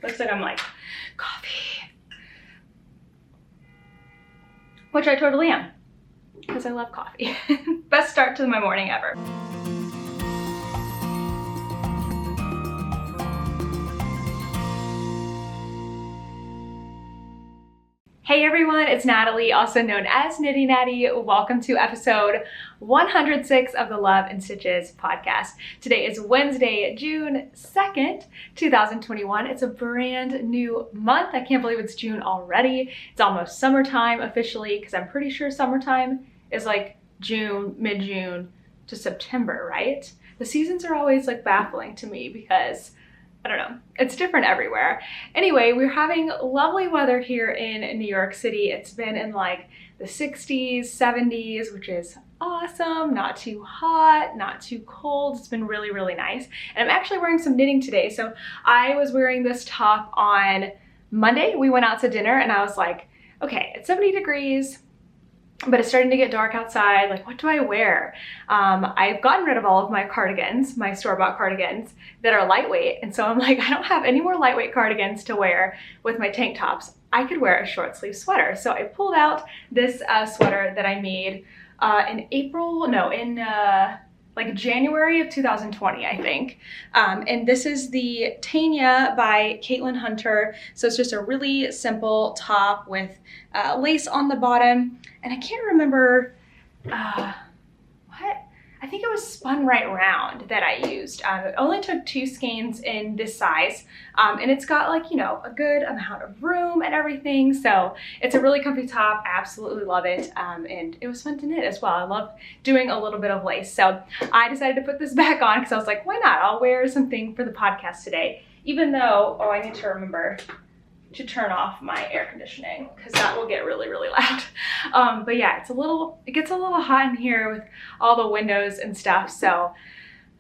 Looks like I'm like, coffee. Which I totally am, because I love coffee. Best start to my morning ever. Hey everyone, it's Natalie, also known as Knitty Natty. Welcome to episode 106 of the Love and Stitches podcast. Today is Wednesday, June 2nd, 2021. It's a brand new month. I can't believe it's June already. It's almost summertime officially, because I'm pretty sure summertime is like June, mid-June to September, right? The seasons are always like baffling to me because I don't know, it's different everywhere. Anyway, we're having lovely weather here in New York City. It's been in like the 60s, 70s, which is awesome. Not too hot, not too cold. It's been really, really nice. And I'm actually wearing some knitting today. So I was wearing this top on Monday. We went out to dinner and I was like, okay, it's 70 degrees. But it's starting to get dark outside. Like, what do I wear? I've gotten rid of all of my cardigans, my store-bought cardigans that are lightweight. And so I'm like, I don't have any more lightweight cardigans to wear with my tank tops. I could wear a short sleeve sweater. So I pulled out this sweater that I made in like January of 2020, I think. And this is the TEGNA by Caitlin Hunter. So it's just a really simple top with lace on the bottom. And I can't remember I think it was spun right round that I used. It only took 2 skeins in this size. And it's got like, you know, a good amount of room and everything. So it's a really comfy top. I absolutely love it. And it was fun to knit as well. I love doing a little bit of lace. So I decided to put this back on because I was like, why not? I'll wear something for the podcast today. Even though, I need to remember to turn off my air conditioning because that will get really, really loud. But yeah, it gets a little hot in here with all the windows and stuff. So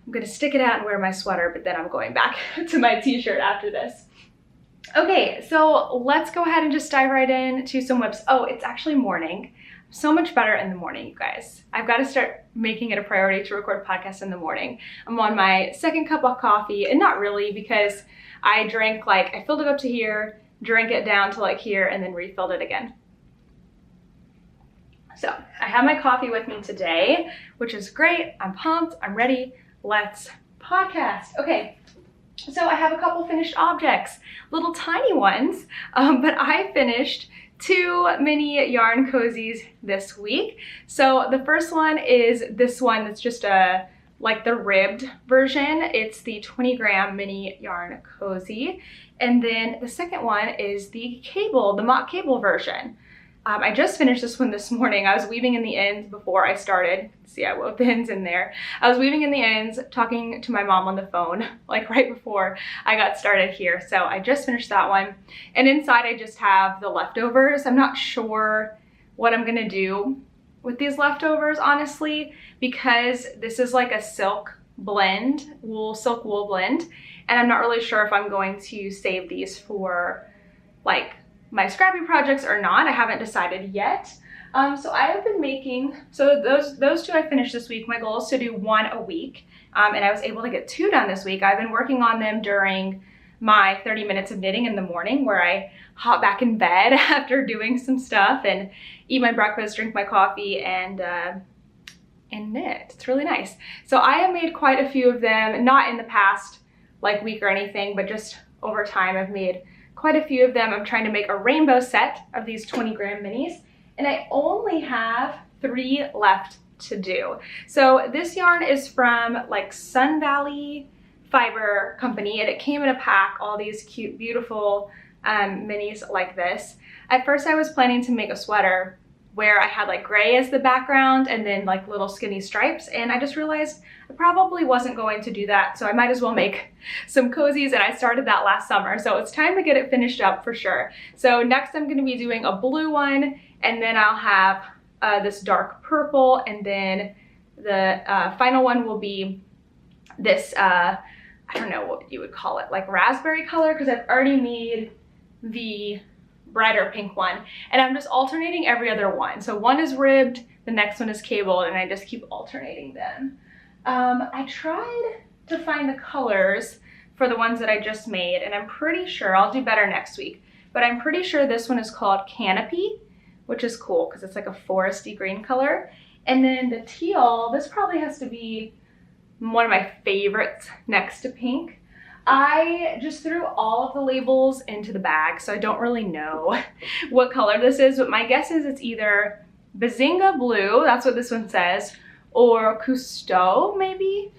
I'm gonna stick it out and wear my sweater, but then I'm going back to my t-shirt after this. Okay, so let's go ahead and just dive right into some whips. Oh, it's actually morning. So much better in the morning, you guys. I've got to start making it a priority to record podcasts in the morning. I'm on my second cup of coffee, and not really because I filled it up to here, drank it down to like here, and then refilled it again. So I have my coffee with me today, which is great. I'm pumped, I'm ready. Let's podcast. Okay, so I have a couple finished objects, little tiny ones, but I finished 2 mini yarn cozies this week. So the first one is this one that's just like the ribbed version. It's the 20-gram mini yarn cozy. And then the second one is the mock cable version. I just finished this one this morning. I was weaving in the ends before I started. See, I wove the ends in there. I was weaving in the ends, talking to my mom on the phone, like right before I got started here. So I just finished that one. And inside I just have the leftovers. I'm not sure what I'm gonna do with these leftovers, honestly, because this is like a silk wool blend. And I'm not really sure if I'm going to save these for like my scrappy projects or not. I haven't decided yet. So I have been making, so those 2 I finished this week. My goal is to do 1 a week. And I was able to get 2 done this week. I've been working on them during my 30 minutes of knitting in the morning, where I hop back in bed after doing some stuff and eat my breakfast, drink my coffee, and knit. It's really nice. So I have made quite a few of them, not in the past like week or anything, but just over time I've made quite a few of them. I'm trying to make a rainbow set of these 20-gram minis, and I only have 3 left to do. So this yarn is from like Sun Valley Fiber Company, and it came in a pack, all these cute, beautiful minis like this. At first I was planning to make a sweater where I had like gray as the background and then like little skinny stripes, and I just realized I probably wasn't going to do that, so I might as well make some cozies, and I started that last summer, so it's time to get it finished up for sure. So next I'm going to be doing a blue one, and then I'll have this dark purple, and then the final one will be this I don't know what you would call it, like raspberry color, because I've already made the brighter pink one, and I'm just alternating every other one. So one is ribbed, the next one is cabled, and I just keep alternating them. I tried to find the colors for the ones that I just made, and I'm pretty sure, I'll do better next week, but I'm pretty sure this one is called Canopy, which is cool because it's like a foresty green color. And then the teal, this probably has to be one of my favorites next to pink. I just threw all of the labels into the bag, so I don't really know what color this is, but my guess is it's either Bazinga Blue, that's what this one says, or Cousteau, maybe?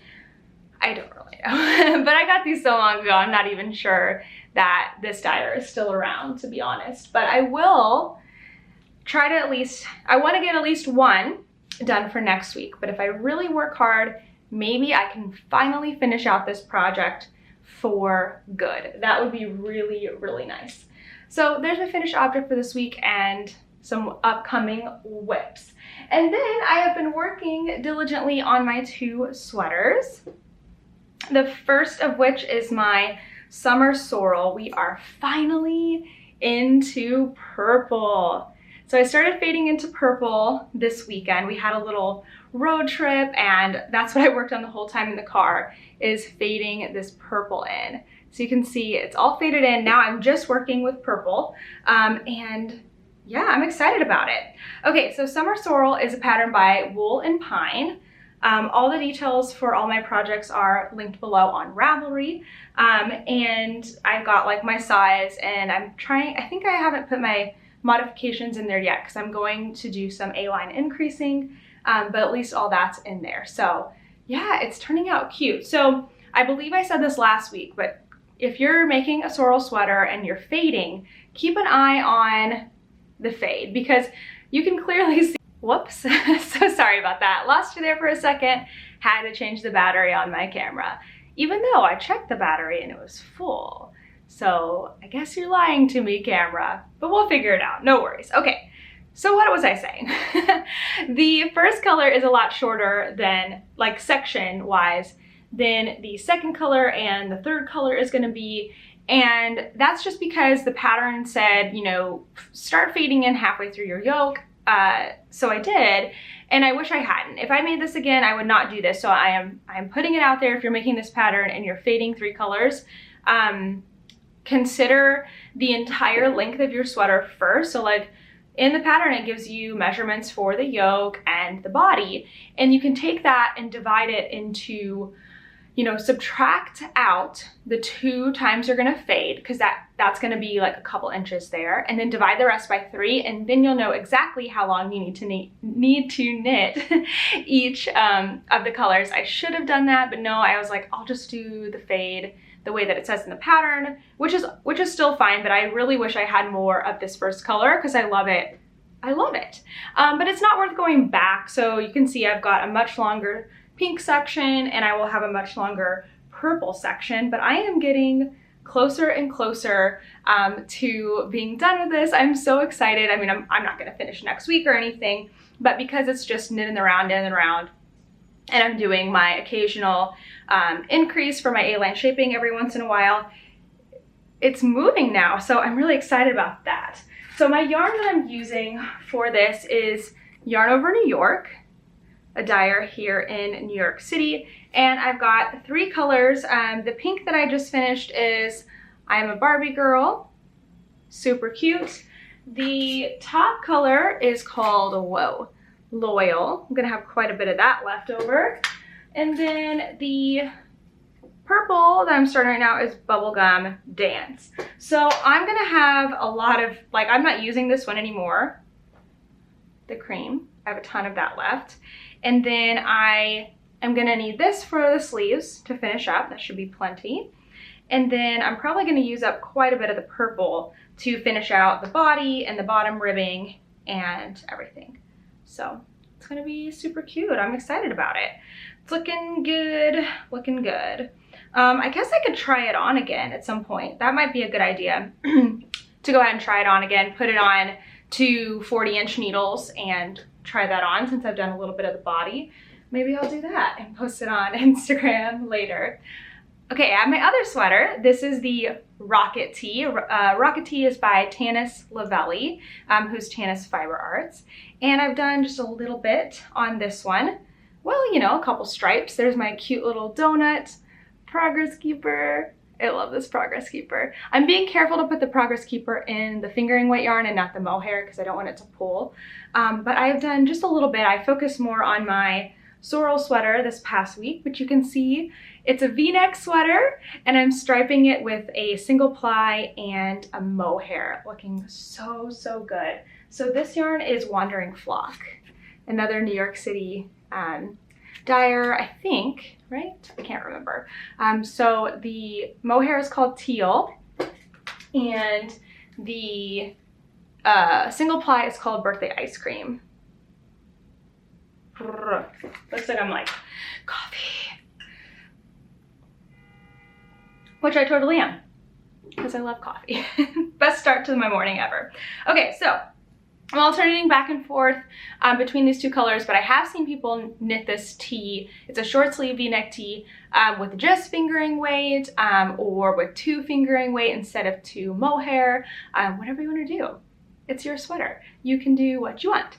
I don't really know. But I got these so long ago, I'm not even sure that this dyer is still around, to be honest. But I will try to I want to get at least one done for next week. But if I really work hard, maybe I can finally finish out this project for good. That would be really, really nice. So there's my finished object for this week and some upcoming whips. And then I have been working diligently on my 2 sweaters. The first of which is my summer sorrel. We are finally into purple. So I started fading into purple this weekend. We had a little road trip and that's what I worked on the whole time in the car, is fading this purple in. So you can see it's all faded in. Now I'm just working with purple and yeah, I'm excited about it. Okay, so Summer Sorrel is a pattern by Wool and Pine. All the details for all my projects are linked below on Ravelry. And I've got like my size, and I think I haven't put my modifications in there yet because I'm going to do some A-line increasing, but at least all that's in there. So yeah, it's turning out cute. So I believe I said this last week, but if you're making a sorrel sweater and you're fading, keep an eye on the fade because you can clearly see, whoops, so sorry about that. Lost you there for a second, had to change the battery on my camera, even though I checked the battery and it was full. So I guess you're lying to me, camera, but we'll figure it out, no worries. Okay, so what was I saying? The first color is a lot shorter than, like section wise, than the second color and the third color is gonna be. And that's just because the pattern said, you know, start fading in halfway through your yoke. So I did, and I wish I hadn't. If I made this again, I would not do this. So I am putting it out there. If you're making this pattern and you're fading 3 colors, consider the entire length of your sweater first. So like in the pattern, it gives you measurements for the yoke and the body, and you can take that and divide it into, you know, subtract out the 2 times you're gonna fade, because that's gonna be like a couple inches there, and then divide the rest by 3, and then you'll know exactly how long you need to knit each of the colors. I should have done that, but no, I was like, I'll just do the fade the way that it says in the pattern, which is still fine, but I really wish I had more of this first color because I love it. I love it. But it's not worth going back. So you can see I've got a much longer pink section and I will have a much longer purple section, but I am getting closer and closer to being done with this. I'm so excited. I mean, I'm not gonna finish next week or anything, but because it's just knitting around, and I'm doing my occasional increase for my A-line shaping every once in a while, it's moving now. So I'm really excited about that. So my yarn that I'm using for this is Yarn Over New York, a dyer here in New York City. And I've got 3 colors. The pink that I just finished is I'm a Barbie Girl, super cute. The top color is called, whoa, Loyal. I'm gonna have quite a bit of that left over. And then the purple that I'm starting right now is Bubblegum Dance. So I'm gonna have a lot of, like, I'm not using this one anymore, the cream. I have a ton of that left. And then I am gonna need this for the sleeves to finish up. That should be plenty. And then I'm probably gonna use up quite a bit of the purple to finish out the body and the bottom ribbing and everything. So it's gonna be super cute. I'm excited about it. It's looking good, looking good. I guess I could try it on again at some point. That might be a good idea to go ahead and try it on again, put it on to 40-inch needles and try that on since I've done a little bit of the body. Maybe I'll do that and post it on Instagram later. Okay, I have my other sweater. This is the Rocket Tee. Rocket Tee is by Tanis Lavelli, who's Tanis Fiber Arts. And I've done just a little bit on this one. Well, you know, a couple stripes. There's my cute little donut, progress keeper, I love this Progress Keeper. I'm being careful to put the Progress Keeper in the fingering weight yarn and not the mohair because I don't want it to pull. But I've done just a little bit. I focused more on my SORREL sweater this past week, which you can see it's a V-neck sweater, and I'm striping it with a single ply and a mohair, looking so, so good. So this yarn is Wandering Flock, another New York City dyer, I think, right? I can't remember. So the mohair is called Teal, and the single ply is called Birthday Ice Cream. Looks like I'm like, coffee. Which I totally am, because I love coffee. Best start to my morning ever. Okay, so I'm alternating back and forth between these two colors, but I have seen people knit this tee. It's a short sleeve V-neck tee with just fingering weight or with 2 fingering weight instead of 2 mohair, whatever you want to do. It's your sweater. You can do what you want.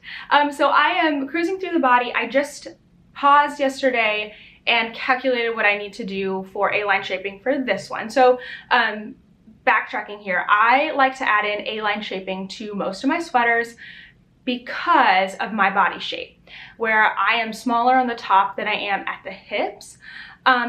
So I am cruising through the body. I just paused yesterday and calculated what I need to do for A-line shaping for this one. So backtracking here, I like to add in A-line shaping to most of my sweaters because of my body shape, where I am smaller on the top than I am at the hips.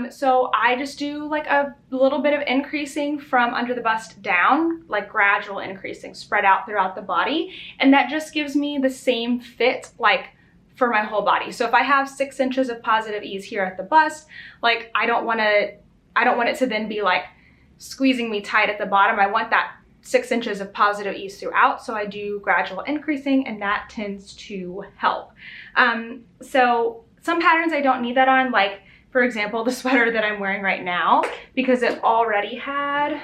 So I just do like a little bit of increasing from under the bust down, like gradual increasing spread out throughout the body. And that just gives me the same fit like for my whole body. So if I have 6 inches of positive ease here at the bust, like I don't want it to then be like squeezing me tight at the bottom. I want that 6 inches of positive ease throughout. So I do gradual increasing, and that tends to help. So some patterns I don't need that on, like for example, the sweater that I'm wearing right now, because it already had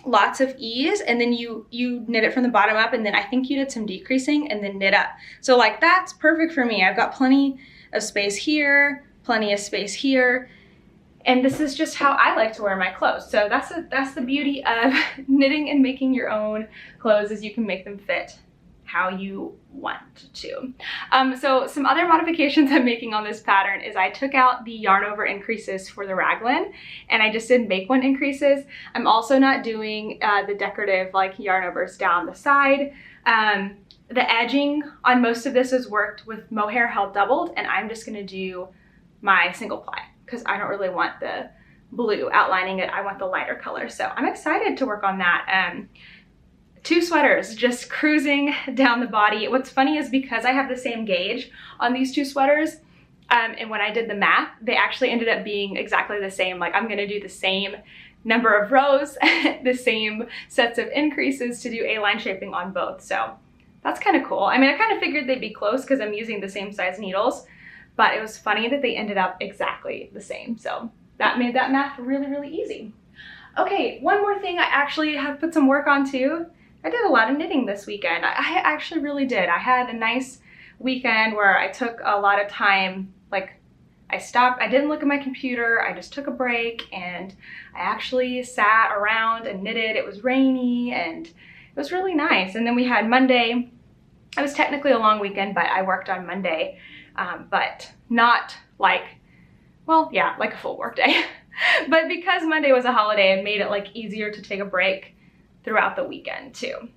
lots of ease, and then you knit it from the bottom up, and then I think you did some decreasing and then knit up. So like that's perfect for me. I've got plenty of space here, plenty of space here, and this is just how I like to wear my clothes. So that's the beauty of knitting and making your own clothes, is you can make them fit how you want to. So some other modifications I'm making on this pattern is I took out the yarn over increases for the raglan, and I just did make one increases. I'm also not doing the decorative like yarn overs down the side. The edging on most of this is worked with mohair held doubled, and I'm just gonna do my single ply because I don't really want the blue outlining it. I want the lighter color. So I'm excited to work on that. 2 sweaters just cruising down the body. What's funny is because I have the same gauge on these 2 sweaters, and when I did the math, they actually ended up being exactly the same. Like I'm gonna do the same number of rows, the same sets of increases to do A-line shaping on both. So that's kind of cool. I mean, I kind of figured they'd be close because I'm using the same size needles, but it was funny that they ended up exactly the same. So that made that math really, really easy. Okay, one more thing I actually have put some work on too. I did a lot of knitting this weekend. I actually really did. I had a nice weekend where I took a lot of time, like I stopped, I didn't look at my computer, I just took a break, and I actually sat around and knitted. It was rainy and it was really nice. And then we had Monday. It was technically a long weekend, but I worked on Monday, but not like, well, yeah, like a full work day. But because Monday was a holiday, it made it like easier to take a break throughout the weekend too.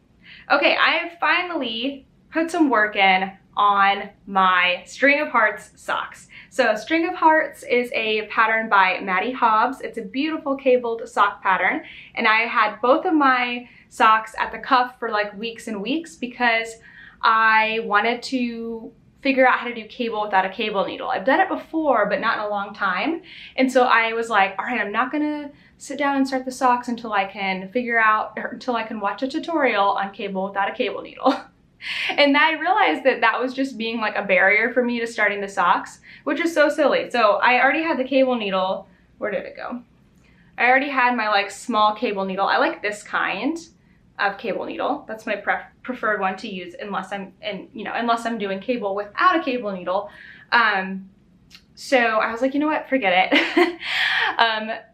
Okay, I have finally put some work in on my String of Hearts socks. So String of Hearts is a pattern by MADDIE HOBBS. It's a beautiful cabled sock pattern, and I had both of my socks at the cuff for like weeks and weeks because I wanted to figure out how to do cable without a cable needle. I've done it before, but not in a long time. And so I was like, all right, I'm not gonna sit down and start the socks until I can figure out, or until I can watch a tutorial on cable without a cable needle. And I realized that that was just being like a barrier for me to starting the socks, which is so silly. So I already had the cable needle. Where did it go? I already had my like small cable needle. I like this kind of cable needle. That's my preferred one to use unless unless I'm doing cable without a cable needle. So I was like, you know what, forget it.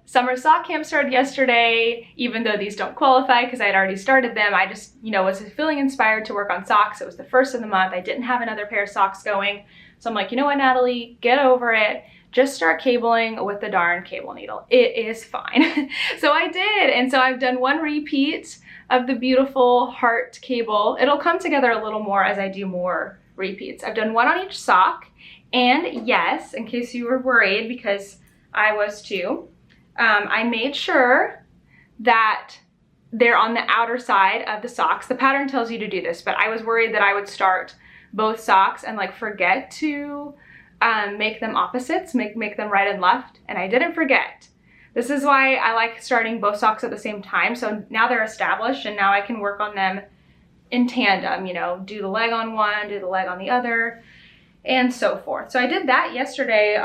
Summer sock camp started yesterday, even though these don't qualify because I had already started them. I just, was feeling inspired to work on socks. It was the first of the month. I didn't have another pair of socks going. So I'm like, you know what, Natalie, get over it. just start cabling with the darn cable needle. It is fine. So I did, and so I've done one repeat of the beautiful heart cable. It'll come together a little more as I do more repeats. I've done one on each sock, and yes, in case you were worried, because I was too, I made sure that they're on the outer side of the socks. The pattern tells you to do this, but I was worried that I would start both socks and like forget to make them opposites, make them right and left, and I didn't forget. This is why I like starting both socks at the same time. So now they're established, and now I can work on them in tandem, you know, do the leg on one, do the leg on the other, and so forth. So I did that yesterday.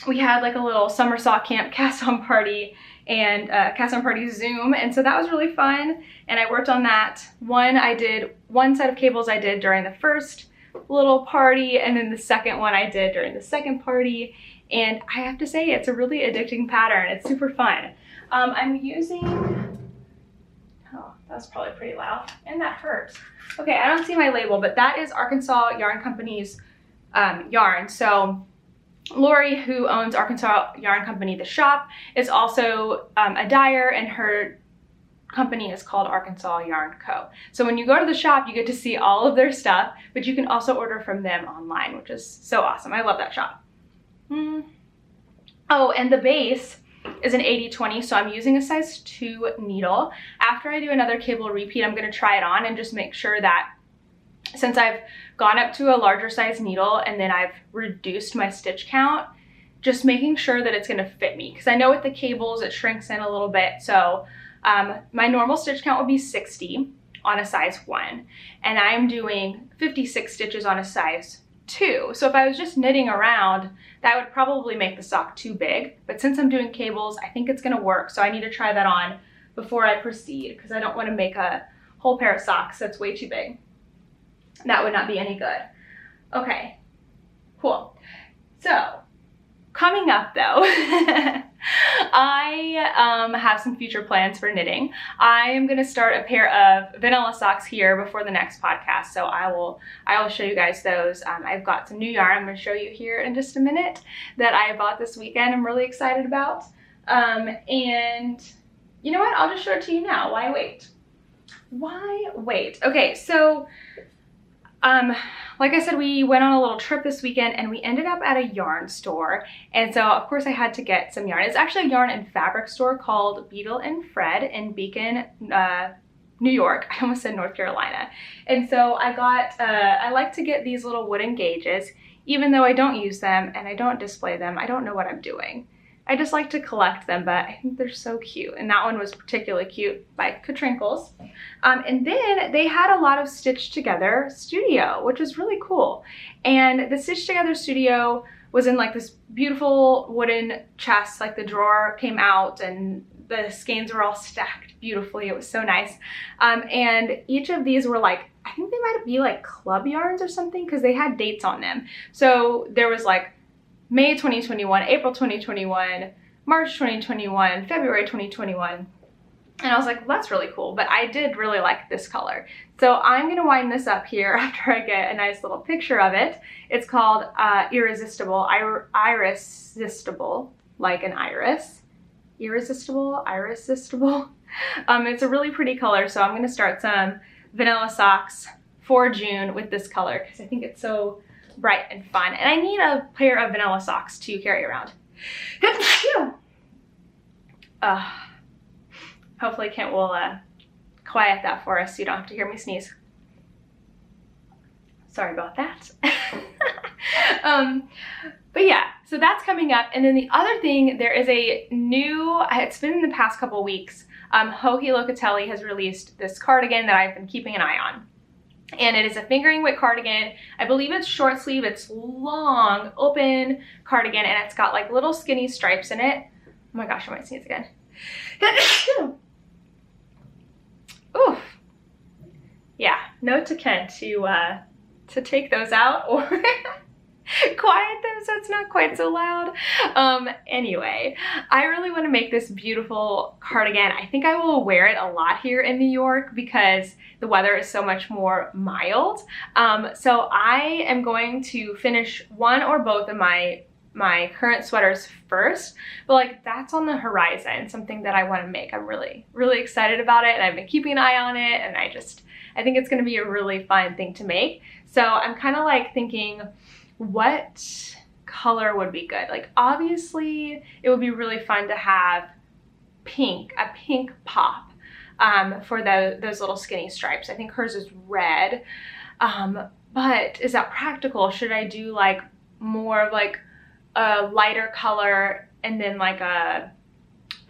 We had like a little summer sock camp cast on party and cast on party Zoom, and so that was really fun, and I worked on that. One set of cables I did during the first little party, and then the second one I did during the second party, and I have to say it's a really addicting pattern. It's super fun. I'm using, oh, that's probably pretty loud, and that hurts. Okay, I don't see my label, but that is Arkansas Yarn Company's yarn. So Lori, who owns Arkansas Yarn Company, the shop, is also a dyer, and her company is called Arkansas Yarn Co. So when you go to the shop, you get to see all of their stuff, but you can also order from them online, which is so awesome. I love that shop. Oh, and the base is an 80/20, so I'm using a size 2 needle. After I do another cable repeat, I'm going to try it on and just make sure that, since I've gone up to a larger size needle and then I've reduced my stitch count, just making sure that it's going to fit me, because I know with the cables it shrinks in a little bit. So my normal stitch count would be 60 on a size 1, and I'm doing 56 stitches on a size 2. So if I was just knitting around, that would probably make the sock too big, but since I'm doing cables, I think it's going to work. So I need to try that on before I proceed, because I don't want to make a whole pair of socks that's way too big. That would not be any good. Okay, cool. So coming up though, I have some future plans for knitting. I am going to start a pair of vanilla socks here before the next podcast, so I will show you guys those. I've got some new yarn I'm going to show you here in just a minute that I bought this weekend. I'm really excited about. And you know what? I'll just show it to you now. Why wait? Why wait? Okay, so like I said, we went on a little trip this weekend and we ended up at a yarn store. And so of course I had to get some yarn. It's actually a yarn and fabric store called Beetle and Fred in Beacon, New York. I almost said North Carolina. And so I got, I like to get these little wooden gauges, even though I don't use them and I don't display them. I don't know what I'm doing. I just like to collect them, but I think they're so cute. And that one was particularly cute by Katrinkles. And then they had a lot of Stitch Together Studio, which was really cool. And the Stitch Together Studio was in like this beautiful wooden chest, like the drawer came out and the skeins were all stacked beautifully. It was so nice. And each of these were like, I think they might be like club yarns or something, because they had dates on them. So there was like May 2021, April 2021, March 2021, February 2021. And I was like, well, that's really cool, but I did really like this color. So I'm gonna wind this up here after I get a nice little picture of it. It's called Irresistible, Irresistible, like an iris. Irresistible, Irresistible. It's a really pretty color, so I'm gonna start some vanilla socks for June with this color, because I think it's so bright and fun, and I need a pair of vanilla socks to carry around. Hopefully Kent will quiet that for us so you don't have to hear me sneeze. Sorry about that. But yeah, so that's coming up. And then the other thing, there is a new, it's been in the past couple weeks, Joji Locatelli has released this cardigan that I've been keeping an eye on. And it is a fingering weight cardigan. I believe it's short sleeve, it's long, open cardigan, and it's got like little skinny stripes in it. Oh my gosh, I might sneeze again. Oof. Yeah, note to Ken to take those out or quiet them so it's not quite so loud. Anyway, I really want to make this beautiful cardigan. I think I will wear it a lot here in New York because the weather is so much more mild. So I am going to finish one or both of my my current sweaters first, but like that's on the horizon, something that I want to make. I'm really, really excited about it, and I've been keeping an eye on it, and I think it's going to be a really fun thing to make. So I'm kind of like thinking, what color would be good? Like obviously it would be really fun to have pink, a pink pop for those little skinny stripes. I think hers is red, but is that practical? Should I do like more of like a lighter color and then like a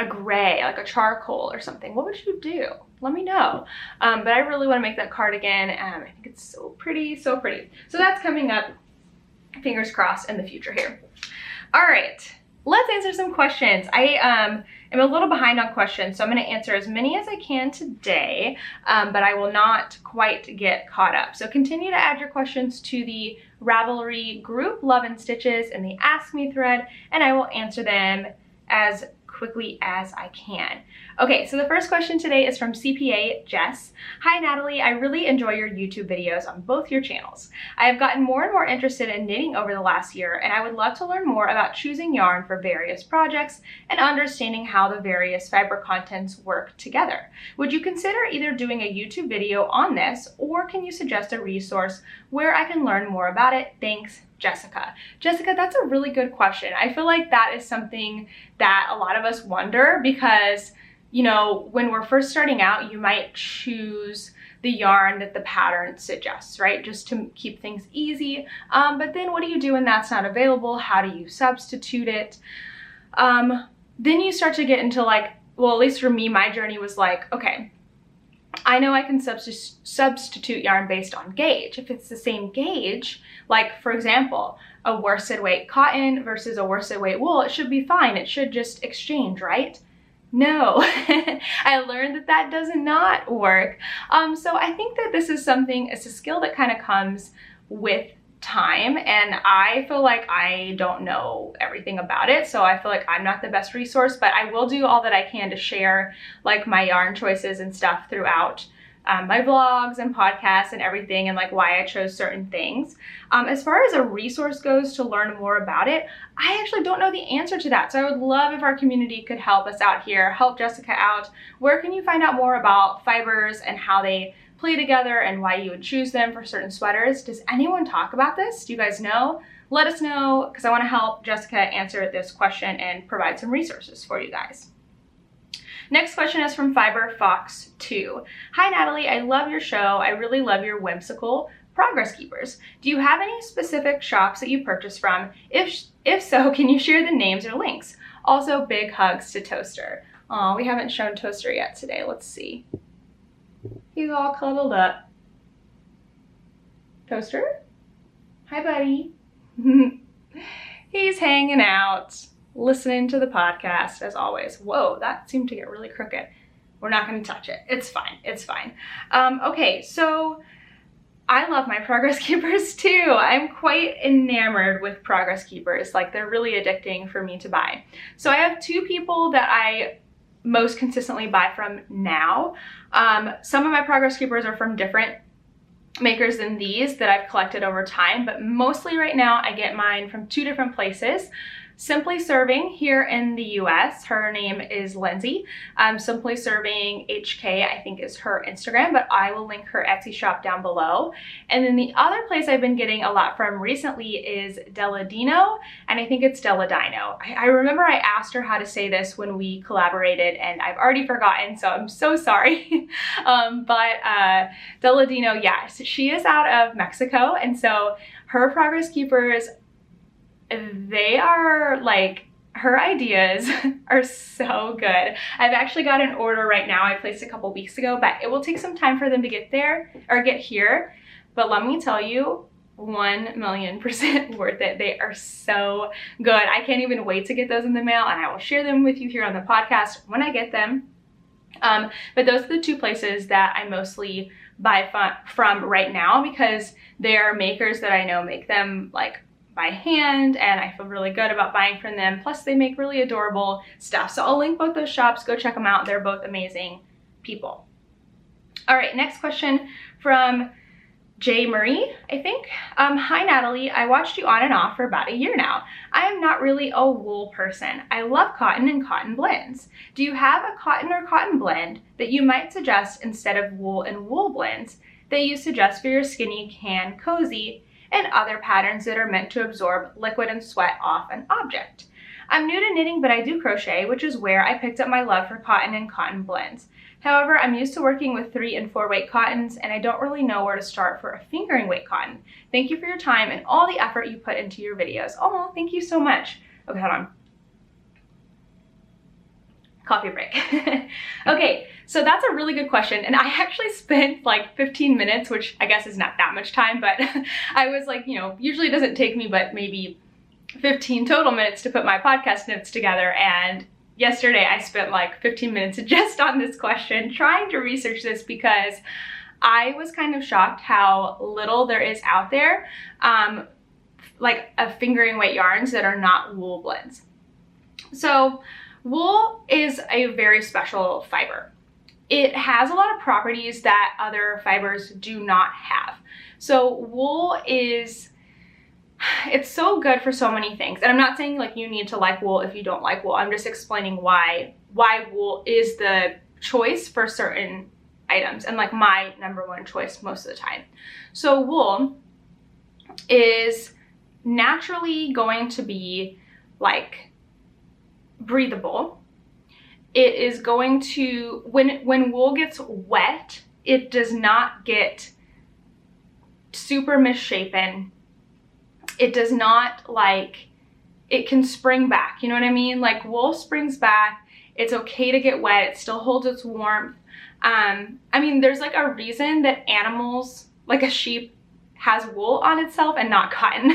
gray, like a charcoal or something? What would you do? Let me know. But I really want to make that cardigan, and I think it's so pretty, so pretty. So that's coming up, fingers crossed, in the future here. All right, let's answer some questions. I am a little behind on questions, so I'm going to answer as many as I can today, but I will not quite get caught up. So continue to add your questions to the Ravelry group, Love and Stitches, in the Ask Me thread, and I will answer them as quickly as I can. Okay, so the first question today is from CPA Jess. Hi Natalie, I really enjoy your YouTube videos on both your channels. I have gotten more and more interested in knitting over the last year, and I would love to learn more about choosing yarn for various projects and understanding how the various fiber contents work together. Would you consider either doing a YouTube video on this, or can you suggest a resource where I can learn more about it? Thanks, Jessica. Jessica, that's a really good question. I feel like that is something that a lot of us wonder, because you know, when we're first starting out, you might choose the yarn that the pattern suggests, right? Just to keep things easy. But then what do you do when that's not available? How do you substitute it? Then you start to get into like, well, at least for me, my journey was like, okay, I know I can substitute yarn based on gauge. If it's the same gauge, like for example, a worsted weight cotton versus a worsted weight wool, it should be fine. It should just exchange, right? No, I learned that that does not work. So I think that this is something, it's a skill that kind of comes with time, and I feel like I don't know everything about it, so I feel like I'm not the best resource, but I will do all that I can to share like my yarn choices and stuff throughout my vlogs and podcasts and everything, and like why I chose certain things. As far as a resource goes to learn more about it, I actually don't know the answer to that. So I would love if our community could help us out here, help Jessica out. Where can you find out more about fibers and how they play together and why you would choose them for certain sweaters? Does anyone talk about this? Do you guys know? Let us know, because I want to help Jessica answer this question and provide some resources for you guys. Next question is from Fiber Fox 2. Hi Natalie, I love your show. I really love your whimsical progress keepers. Do you have any specific shops that you purchase from? If so, can you share the names or links? Also, big hugs to Toaster. Aw, we haven't shown Toaster yet today. Let's see. He's all cuddled up. Toaster? Hi, buddy. He's hanging out, listening to the podcast as always. Whoa, that seemed to get really crooked. We're not going to touch it. It's fine. It's fine. Okay, so I love my progress keepers too. I'm quite enamored with progress keepers. Like, they're really addicting for me to buy. So I have two people that I most consistently buy from now. Some of my progress keepers are from different makers than these that I've collected over time, but mostly right now I get mine from two different places. Simply Serving here in the US, her name is Lindsay. Simply Serving HK, I think, is her Instagram, but I will link her Etsy shop down below. And then the other place I've been getting a lot from recently is Deladino, and I think it's Deladino. I remember I asked her how to say this when we collaborated, and I've already forgotten, so I'm so sorry. But Deladino, yes, she is out of Mexico, and so her progress keepers, they are like, her ideas are so good. I've actually got an order right now. I placed a couple weeks ago, but it will take some time for them to get there or get here. But let me tell you, 1,000,000% worth it. They are so good. I can't even wait to get those in the mail, and I will share them with you here on the podcast when I get them. But those are the two places that I mostly buy from right now, because they're makers that I know make them like by hand, and I feel really good about buying from them. Plus they make really adorable stuff. So I'll link both those shops. Go check them out. They're both amazing people. All right, next question from J. Marie, I think. Hi Natalie, I watched you on and off for about a year now. I am not really a wool person. I love cotton and cotton blends. Do you have a cotton or cotton blend that you might suggest instead of wool and wool blends that you suggest for your skinny can cozy and other patterns that are meant to absorb liquid and sweat off an object? I'm new to knitting, but I do crochet, which is where I picked up my love for cotton and cotton blends. However, I'm used to working with 3 and 4 weight cottons, and I don't really know where to start for a fingering weight cotton. Thank you for your time and all the effort you put into your videos. Oh, thank you so much. Okay, hold on. Coffee break. Okay, so that's a really good question, and I actually spent like 15 minutes, which I guess is not that much time, but I was like, you know, usually it doesn't take me but maybe 15 total minutes to put my podcast notes together, and yesterday I spent like 15 minutes just on this question trying to research this because I was kind of shocked how little there is out there like of fingering weight yarns that are not wool blends. So wool is a very special fiber. It has a lot of properties that other fibers do not have. So wool is, it's so good for so many things. And I'm not saying like you need to like wool if you don't like wool. I'm just explaining why wool is the choice for certain items and like my #1 choice most of the time. So wool is naturally going to be like breathable. It is going to, when wool gets wet, it does not get super misshapen. It does not like, it can spring back, you know what I mean? Like wool springs back, it's okay to get wet, it still holds its warmth. I mean, there's like a reason that animals, like a sheep, has wool on itself and not cotton,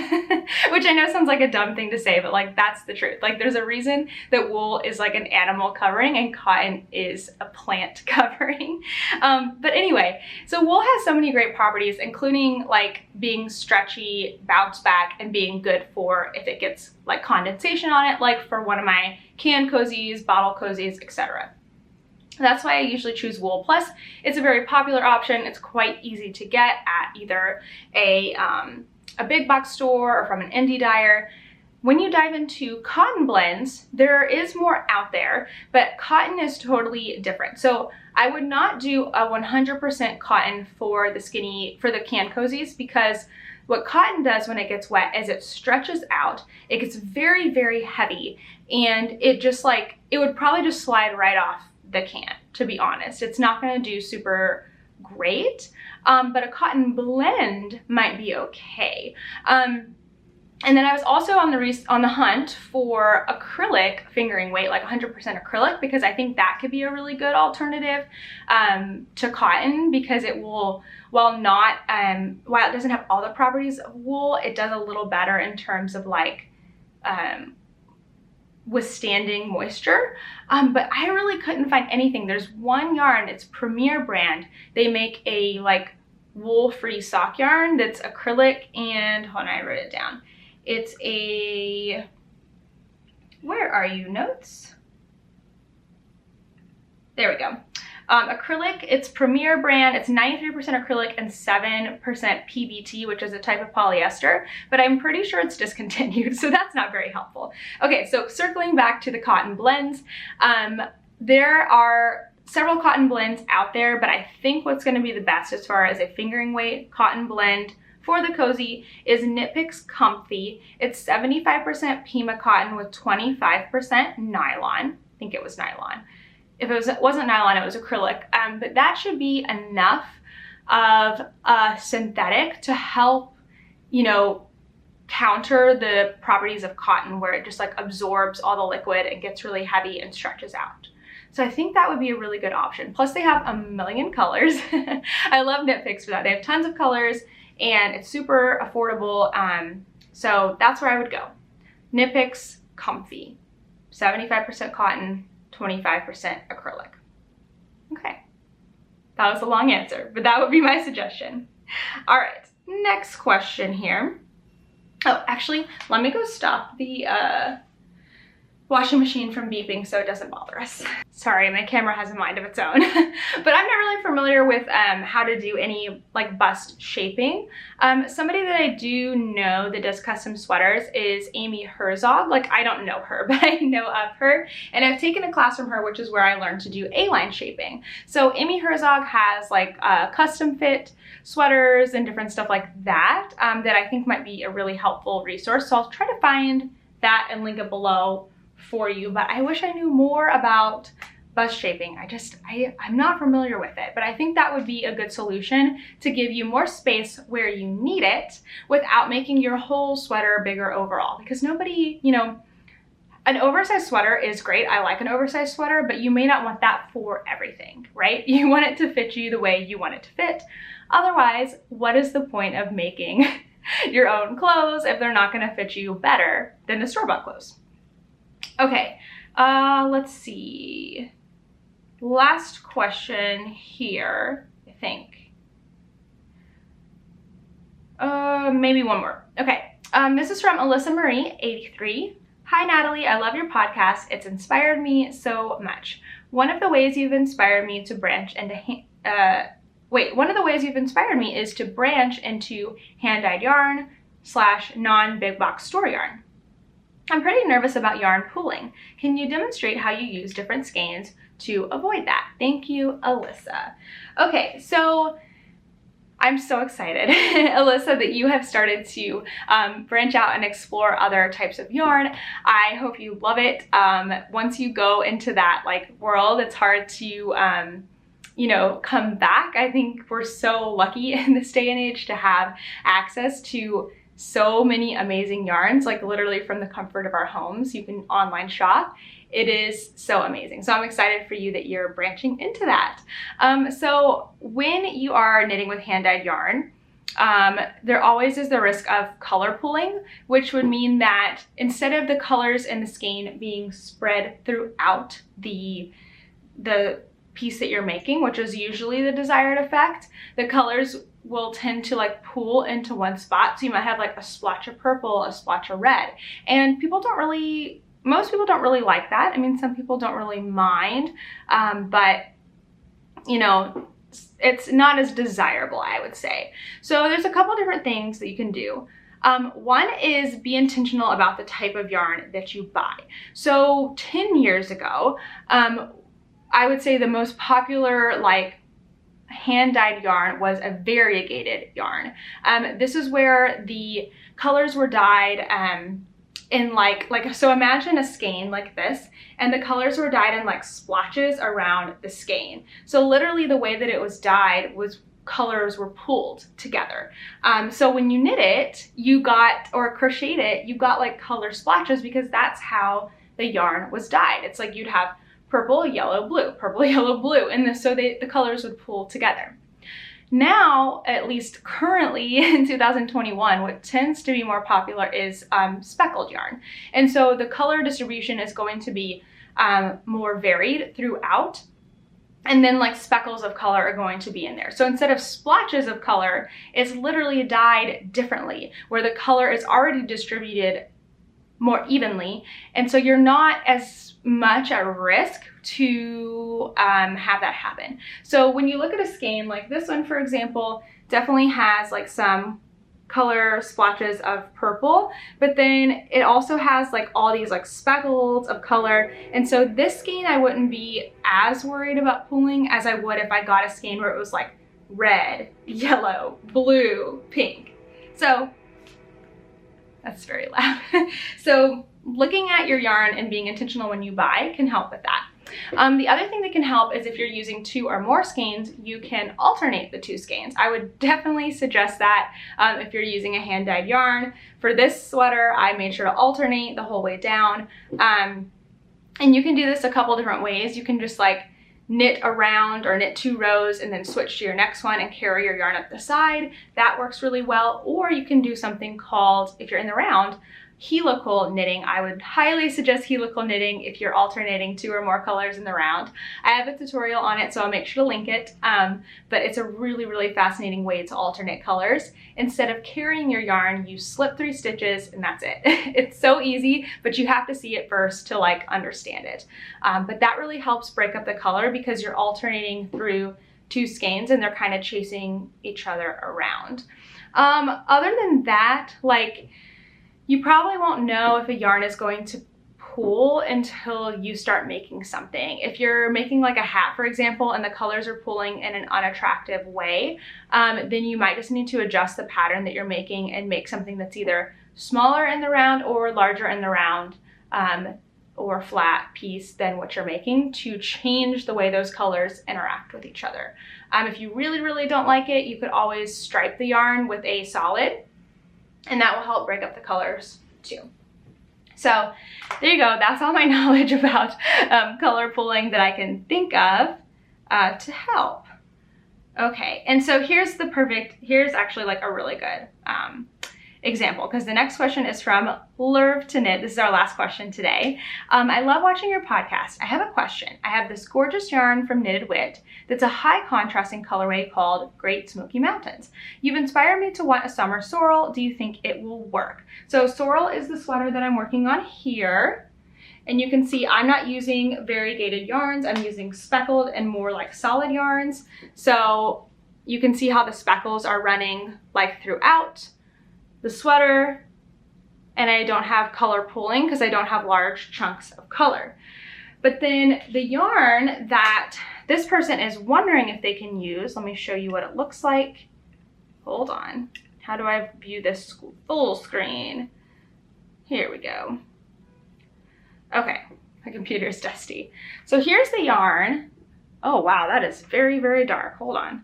which I know sounds like a dumb thing to say, but like that's the truth. Like there's a reason that wool is like an animal covering and cotton is a plant covering. But anyway, so wool has so many great properties, including like being stretchy, bounce back, and being good for if it gets like condensation on it, like for one of my can cozies, bottle cozies, etc. That's why I usually choose wool. Plus, it's a very popular option. It's quite easy to get at either a big box store or from an indie dyer. When you dive into cotton blends, there is more out there, but cotton is totally different. So I would not do a 100% cotton for the can cozies, because what cotton does when it gets wet is it stretches out, it gets very, very heavy, and it just like, it would probably just slide right off the can, to be honest. It's not going to do super great, but a cotton blend might be okay. And then I was also on the hunt for acrylic fingering weight, like 100% acrylic, because I think that could be a really good alternative to cotton, because it will, while it doesn't have all the properties of wool, it does a little better in terms of like withstanding moisture, but I really couldn't find anything. There's one yarn, it's Premier brand. They make a like wool-free sock yarn that's acrylic, and hold on, I wrote it down. It's a, where are you, notes? There we go. Acrylic, it's Premier brand, it's 93% acrylic and 7% PBT, which is a type of polyester, but I'm pretty sure it's discontinued, so that's not very helpful. Okay, so circling back to the cotton blends, there are several cotton blends out there, but I think what's going to be the best as far as a fingering weight cotton blend for the cozy is Knit Picks Comfy. It's 75% Pima cotton with 25% nylon. I think it was nylon. If it wasn't nylon, it was acrylic, but that should be enough of a synthetic to help, you know, counter the properties of cotton, where it just like absorbs all the liquid and gets really heavy and stretches out. So I think that would be a really good option. Plus they have a million colors. I love Knit Picks for that. They have tons of colors and it's super affordable. So that's where I would go. Knit Picks Comfy, 75% cotton, 25% acrylic. Okay, that was a long answer, but that would be my suggestion. All right, next question here. Oh, actually, let me go stop the, washing machine from beeping so it doesn't bother us. Sorry, my camera has a mind of its own. But I'm not really familiar with how to do any like bust shaping. Somebody that I do know that does custom sweaters is Amy Herzog. Like, I don't know her, but I know of her. And I've taken a class from her, which is where I learned to do A-line shaping. So Amy Herzog has like custom fit sweaters and different stuff like that, that I think might be a really helpful resource. So I'll try to find that and link it below for you, but I wish I knew more about bust shaping. I'm not familiar with it, but I think that would be a good solution to give you more space where you need it without making your whole sweater bigger overall, because nobody, you know, an oversized sweater is great. I like an oversized sweater, but you may not want that for everything, right? You want it to fit you the way you want it to fit. Otherwise, what is the point of making your own clothes if they're not gonna fit you better than the store-bought clothes? Okay, let's see. Last question here, I think. Maybe one more. Okay, this is from Alyssa Marie, 83. Hi Natalie, I love your podcast. It's inspired me so much. One of the ways you've inspired me to branch into is to branch into hand-dyed yarn / non-big box store yarn. I'm pretty nervous about yarn pooling. Can you demonstrate how you use different skeins to avoid that? Thank you, Alyssa. Okay, so I'm so excited, Alyssa, that you have started to branch out and explore other types of yarn. I hope you love it. Once you go into that like world, it's hard to you know, come back. I think we're so lucky in this day and age to have access to so many amazing yarns, like literally from the comfort of our homes. You can online shop. It is so amazing. So I'm excited for you that you're branching into that. So when you are knitting with hand-dyed yarn, there always is the risk of color pooling, which would mean that instead of the colors in the skein being spread throughout the piece that you're making, which is usually the desired effect, the colors will tend to like pool into one spot. So you might have like a splotch of purple, a splotch of red, and most people don't really like that. I mean, some people don't really mind, but you know, it's not as desirable, I would say. So there's a couple different things that you can do. One is be intentional about the type of yarn that you buy. So 10 years ago, I would say the most popular like hand-dyed yarn was a variegated yarn. This is where the colors were dyed in so imagine a skein like this, and the colors were dyed in like splotches around the skein. So literally the way that it was dyed was colors were pooled together. So when you knit it, or crocheted it, you got like color splotches because that's how the yarn was dyed. It's like you'd have purple, yellow, blue, purple, yellow, blue, and so the colors would pool together. Now, at least currently in 2021, what tends to be more popular is speckled yarn. And so the color distribution is going to be more varied throughout. And then like speckles of color are going to be in there. So instead of splotches of color, it's literally dyed differently, where the color is already distributed more evenly. And so you're not as much at risk to have that happen. So when you look at a skein like this one, for example, definitely has like some color splotches of purple, but then it also has like all these like speckles of color. And so this skein, I wouldn't be as worried about pooling as I would if I got a skein where it was like red, yellow, blue, pink. So that's very loud. So looking at your yarn and being intentional when you buy can help with that. The other thing that can help is if you're using 2 or more skeins, you can alternate the 2 skeins. I would definitely suggest that if you're using a hand-dyed yarn. For this sweater, I made sure to alternate the whole way down. And you can do this a couple different ways. You can just like knit around or knit 2 rows and then switch to your next one and carry your yarn up the side. That works really well. Or you can do something called, if you're in the round, helical knitting. I would highly suggest helical knitting if you're alternating 2 or more colors in the round. I have a tutorial on it, so I'll make sure to link it, but it's a really, really fascinating way to alternate colors. Instead of carrying your yarn, you slip 3 stitches and that's it. It's so easy, but you have to see it first to like understand it. But that really helps break up the color because you're alternating through 2 skeins and they're kind of chasing each other around. Other than that, like, you probably won't know if a yarn is going to pull until you start making something. If you're making like a hat, for example, and the colors are pulling in an unattractive way, then you might just need to adjust the pattern that you're making and make something that's either smaller in the round or larger in the round, or flat piece than what you're making to change the way those colors interact with each other. If you really, really don't like it, you could always stripe the yarn with a solid, and that will help break up the colors too. So there you go. That's all my knowledge about color pulling that I can think of to help. Okay, and so here's actually like a really good example, because the next question is from Lurv to Knit. This is our last question today. I love watching your podcast. I have a question. I have this gorgeous yarn from Knitted Wit that's a high contrasting colorway called Great Smoky Mountains. You've inspired me to want a summer sorrel. Do you think it will work? So sorrel is the sweater that I'm working on here. And you can see I'm not using variegated yarns. I'm using speckled and more like solid yarns. So you can see how the speckles are running like throughout the sweater, and I don't have color pooling because I don't have large chunks of color. But then the yarn that this person is wondering if they can use, let me show you what it looks like. Hold on. How do I view this full screen? Here we go. Okay, my computer is dusty. So here's the yarn. Oh wow, that is very, very dark. Hold on.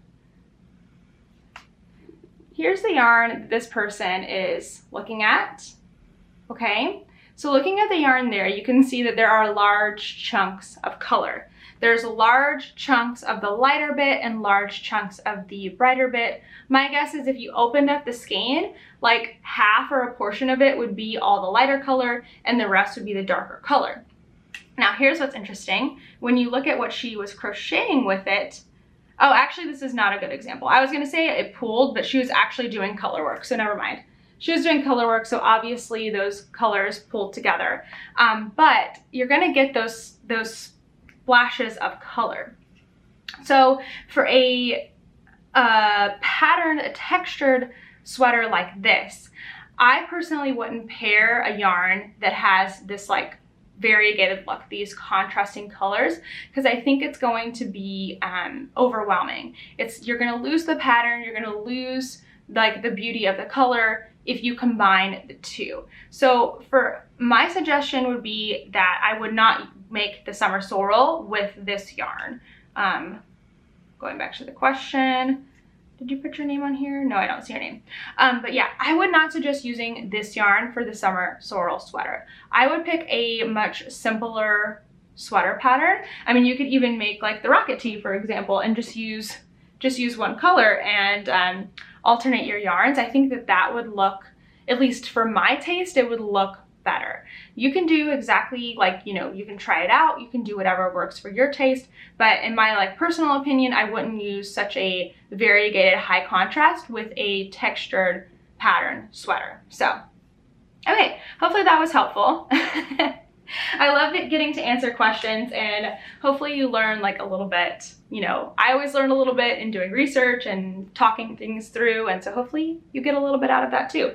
Here's the yarn this person is looking at, okay? So looking at the yarn there, you can see that there are large chunks of color. There's large chunks of the lighter bit and large chunks of the brighter bit. My guess is if you opened up the skein, like half or a portion of it would be all the lighter color and the rest would be the darker color. Now here's what's interesting. When you look at what she was crocheting with it, oh, actually, this is not a good example. I was gonna say it pooled, but she was actually doing color work, so never mind. She was doing color work, so obviously those colors pulled together. But you're gonna get those splashes of color. So for a patterned, a textured sweater like this, I personally wouldn't pair a yarn that has this like variegated look, these contrasting colors, because I think it's going to be overwhelming. You're going to lose the pattern, you're going to lose like the beauty of the color if you combine the two. So for my suggestion would be that I would not make the summer sorrel with this yarn. Going back to the question, did you put your name on here? No, I don't see your name. But yeah, I would not suggest using this yarn for the summer sorrel sweater. I would pick a much simpler sweater pattern. I mean, you could even make like the rocket tee, for example, and just use one color and alternate your yarns. I think that would look, at least for my taste, it would look better. You can do exactly like, you know, you can try it out, you can do whatever works for your taste, but in my like personal opinion, I wouldn't use such a variegated high contrast with a textured pattern sweater. So, okay, hopefully that was helpful. I love getting to answer questions, and hopefully you learn like a little bit. You know, I always learn a little bit in doing research and talking things through, and so hopefully you get a little bit out of that too.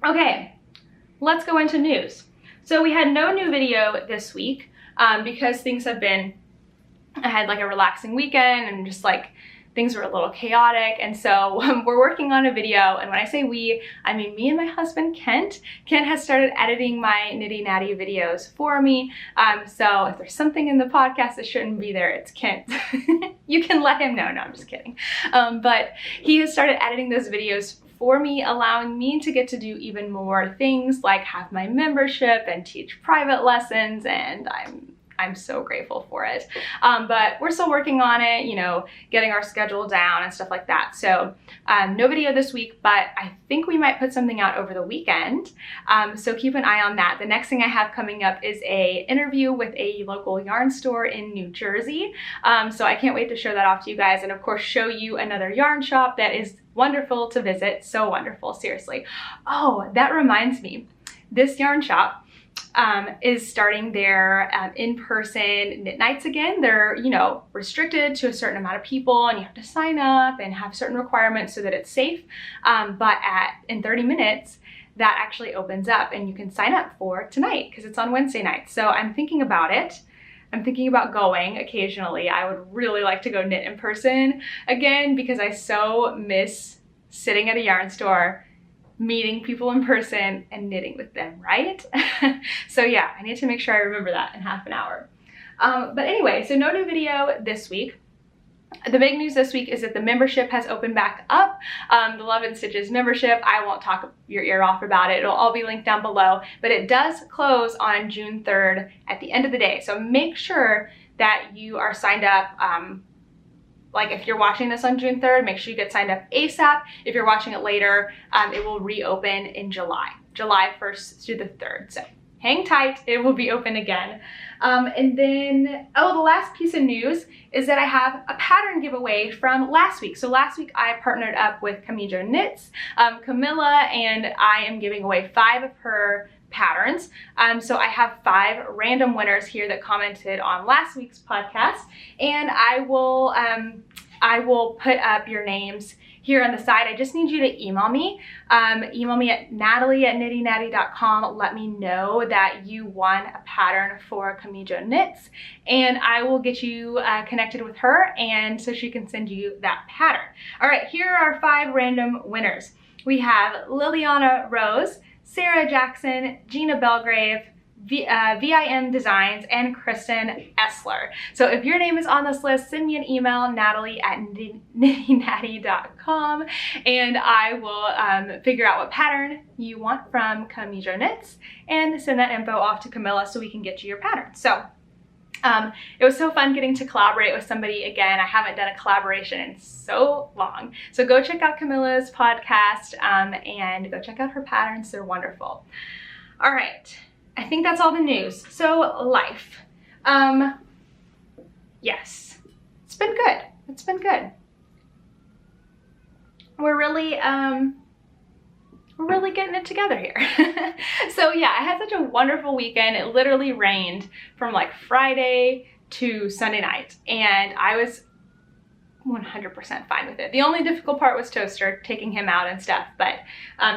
Okay, let's go into news. So we had no new video this week because things have been, I had like a relaxing weekend and just like things were a little chaotic, and so we're working on a video, and when I say we, I mean me and my husband Kent. Kent has started editing my Knitty Natty videos for me, so if there's something in the podcast that shouldn't be there, it's Kent. You can let him know. No, I'm just kidding. But he has started editing those videos for me, allowing me to get to do even more things like have my membership and teach private lessons, and I'm I'm so grateful for it. But we're still working on it, you know, getting our schedule down and stuff like that. So no video this week, but I think we might put something out over the weekend. So keep an eye on that. The next thing I have coming up is a interview with a local yarn store in New Jersey. So I can't wait to show that off to you guys, and of course show you another yarn shop that is wonderful to visit. So wonderful, seriously. Oh, that reminds me, this yarn shop is starting their in-person knit nights again. They're, you know, restricted to a certain amount of people, and you have to sign up and have certain requirements so that it's safe. But in 30 minutes, that actually opens up and you can sign up for tonight because it's on Wednesday night. So I'm thinking about it. I'm thinking about going occasionally. I would really like to go knit in person again because I so miss sitting at a yarn store, meeting people in person and knitting with them, right? So yeah, I need to make sure I remember that in half an hour. But anyway, so no new video this week. The big news this week is that the membership has opened back up. The Love and Stitches membership, I won't talk your ear off about it. It'll all be linked down below, but it does close on June 3rd at the end of the day. So make sure that you are signed up. Like if you're watching this on June 3rd, make sure you get signed up ASAP. If you're watching it later, it will reopen in July 1st through the 3rd. So hang tight, it will be open again. And then, oh, the last piece of news is that I have a pattern giveaway from last week. So last week I partnered up with Camijo Knits, Camilla, and I am giving away 5 of her patterns. So I have 5 random winners here that commented on last week's podcast, and I will put up your names here on the side. I just need you to email me. Email me at natalie@knittynatty.com. Let me know that you won a pattern for Camijo Knits, and I will get you connected with her, and so she can send you that pattern. All right, here are 5 random winners. We have Liliana Rose, Sarah Jackson, Gina Belgrave, VIM Designs, and Kristen Essler. So if your name is on this list, send me an email, natalie@knittynatty.com, and I will figure out what pattern you want from Camijo Knits and send that info off to Camilla so we can get you your pattern. So it was so fun getting to collaborate with somebody again. I haven't done a collaboration in so long. So go check out Camilla's podcast and go check out her patterns. They're wonderful. All right. I think that's all the news. So life. Yes, it's been good. It's been good. We're really getting it together here. So yeah, I had such a wonderful weekend. It literally rained from like Friday to Sunday night, and I was 100% fine with it. The only difficult part was Toaster, taking him out and stuff, but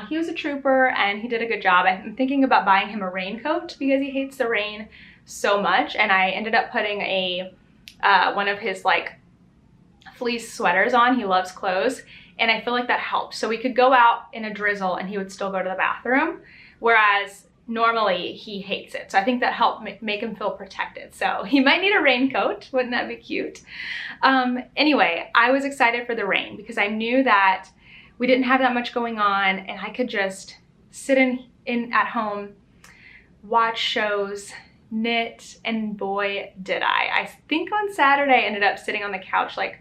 he was a trooper and he did a good job. I'm thinking about buying him a raincoat because he hates the rain so much, and I ended up putting one of his like fleece sweaters on. He loves clothes, and I feel like that helped. So we could go out in a drizzle and he would still go to the bathroom, whereas normally he hates it. So I think that helped make him feel protected. So he might need a raincoat. Wouldn't that be cute? Anyway, I was excited for the rain because I knew that we didn't have that much going on, and I could just sit at home, watch shows, knit, and boy, did I. I think on Saturday I ended up sitting on the couch like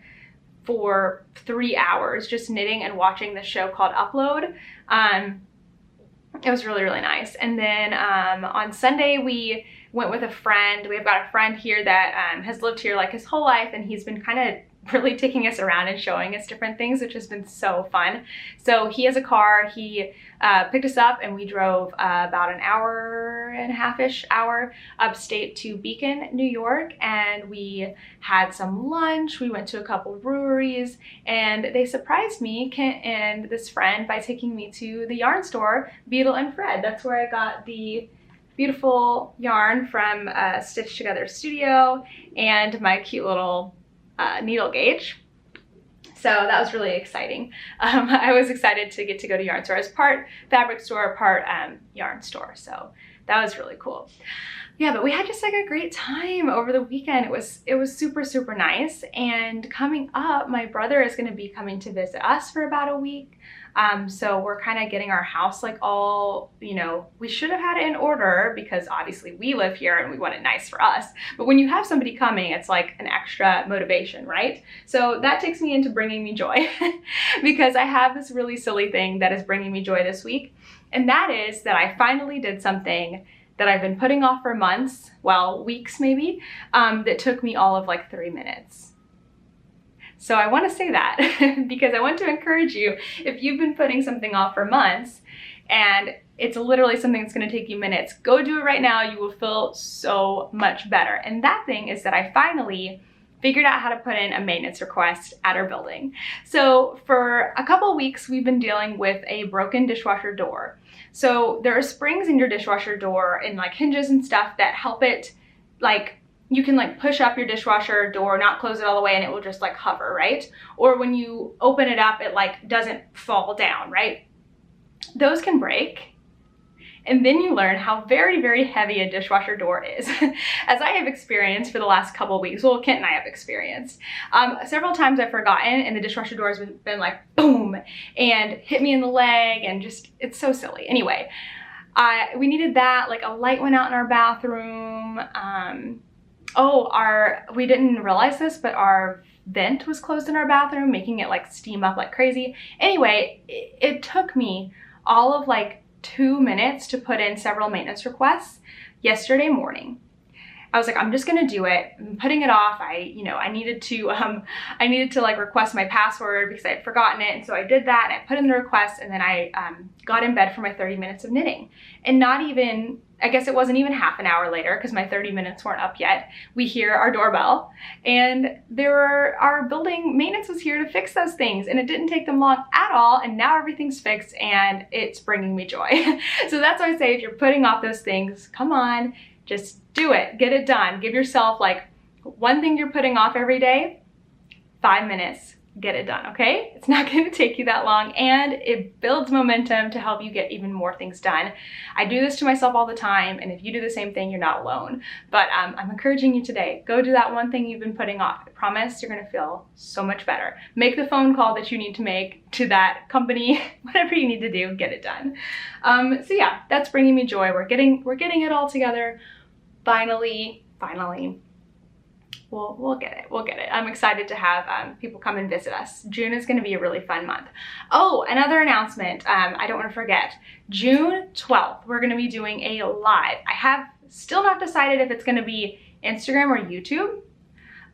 for 3 hours just knitting and watching this show called Upload. It was really, really nice. And then on Sunday, we went with a friend. We've got a friend here that has lived here like his whole life, and he's been kind of really taking us around and showing us different things, which has been so fun. So he has a car. He picked us up, and we drove about an hour and a half-ish upstate to Beacon, New York, and we had some lunch. We went to a couple breweries, and they surprised me and this friend by taking me to the yarn store, Beetle and Fred. That's where I got the beautiful yarn from Stitch Together Studio and my cute little needle gauge. So that was really exciting. I was excited to get to go to yarn store. It's part fabric store, part yarn store. So that was really cool. Yeah, but we had just like a great time over the weekend. It was super, super nice. And coming up, my brother is going to be coming to visit us for about a week. So we're kind of getting our house like all, you know, we should have had it in order because obviously we live here and we want it nice for us. But when you have somebody coming, it's like an extra motivation, right? So that takes me into bringing me joy because I have this really silly thing that is bringing me joy this week. And that is that I finally did something that I've been putting off for months, well, weeks maybe, that took me all of like 3 minutes. So I want to say that because I want to encourage you, if you've been putting something off for months and it's literally something that's going to take you minutes, go do it right now. You will feel so much better. And that thing is that I finally figured out how to put in a maintenance request at our building. So for a couple of weeks, we've been dealing with a broken dishwasher door. So there are springs in your dishwasher door and like hinges and stuff that help it, like you can like push up your dishwasher door, not close it all the way, and it will just like hover, right? Or when you open it up, it like doesn't fall down, right? Those can break. And then you learn how very, very heavy a dishwasher door is. As I have experienced for the last couple of weeks, well, Kent and I have experienced. Several times I've forgotten and the dishwasher door has been like, boom, and hit me in the leg and just, it's so silly. Anyway, we needed that, like a light went out in our bathroom. We didn't realize this, but our vent was closed in our bathroom, making it like steam up like crazy. Anyway, it took me all of like 2 minutes to put in several maintenance requests yesterday morning. I was like, I'm just gonna do it. I'm putting it off. I needed to like request my password because I had forgotten it. And so I did that and I put in the request and then I got in bed for my 30 minutes of knitting. And not even, I guess it wasn't even half an hour later because my 30 minutes weren't up yet. We hear our doorbell and our building maintenance was here to fix those things and it didn't take them long at all. And now everything's fixed and it's bringing me joy. So that's why I say if you're putting off those things, come on, just do it, get it done. Give yourself like one thing you're putting off every day, 5 minutes, get it done, okay? It's not gonna take you that long and it builds momentum to help you get even more things done. I do this to myself all the time and if you do the same thing, you're not alone. But I'm encouraging you today, go do that one thing you've been putting off. I promise you're gonna feel so much better. Make the phone call that you need to make to that company, whatever you need to do, get it done. So yeah, that's bringing me joy. We're getting it all together. Finally. We'll get it. I'm excited to have people come and visit us. June is going to be a really fun month. Oh, another announcement. I don't want to forget. June 12th, we're going to be doing a live. I have still not decided if it's going to be Instagram or YouTube.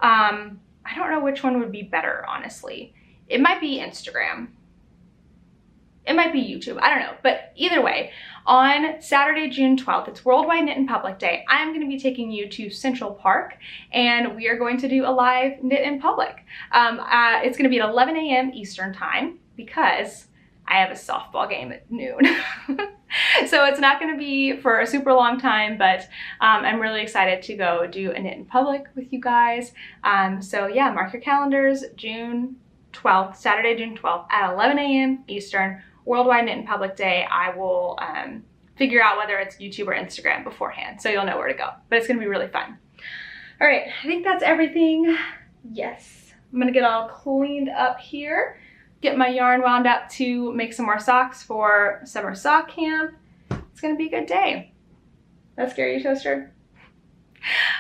I don't know which one would be better, honestly. It might be Instagram. It might be YouTube, I don't know, but either way, on Saturday, June 12th, it's Worldwide Knit in Public Day. I'm going to be taking you to Central Park and we are going to do a live knit in public. It's going to be at 11 a.m. Eastern time because I have a softball game at noon. So it's not going to be for a super long time, but I'm really excited to go do a knit in public with you guys. So yeah, mark your calendars, June 12th, Saturday, June 12th at 11 a.m. Eastern. Worldwide Knit in Public Day. I will figure out whether it's YouTube or Instagram beforehand, so you'll know where to go. But it's gonna be really fun. All right, I think that's everything. Yes, I'm gonna get all cleaned up here, get my yarn wound up to make some more socks for summer sock camp. It's gonna be a good day. That scare you, Toaster?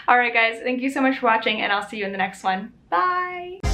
All right, guys, thank you so much for watching, and I'll see you in the next one. Bye.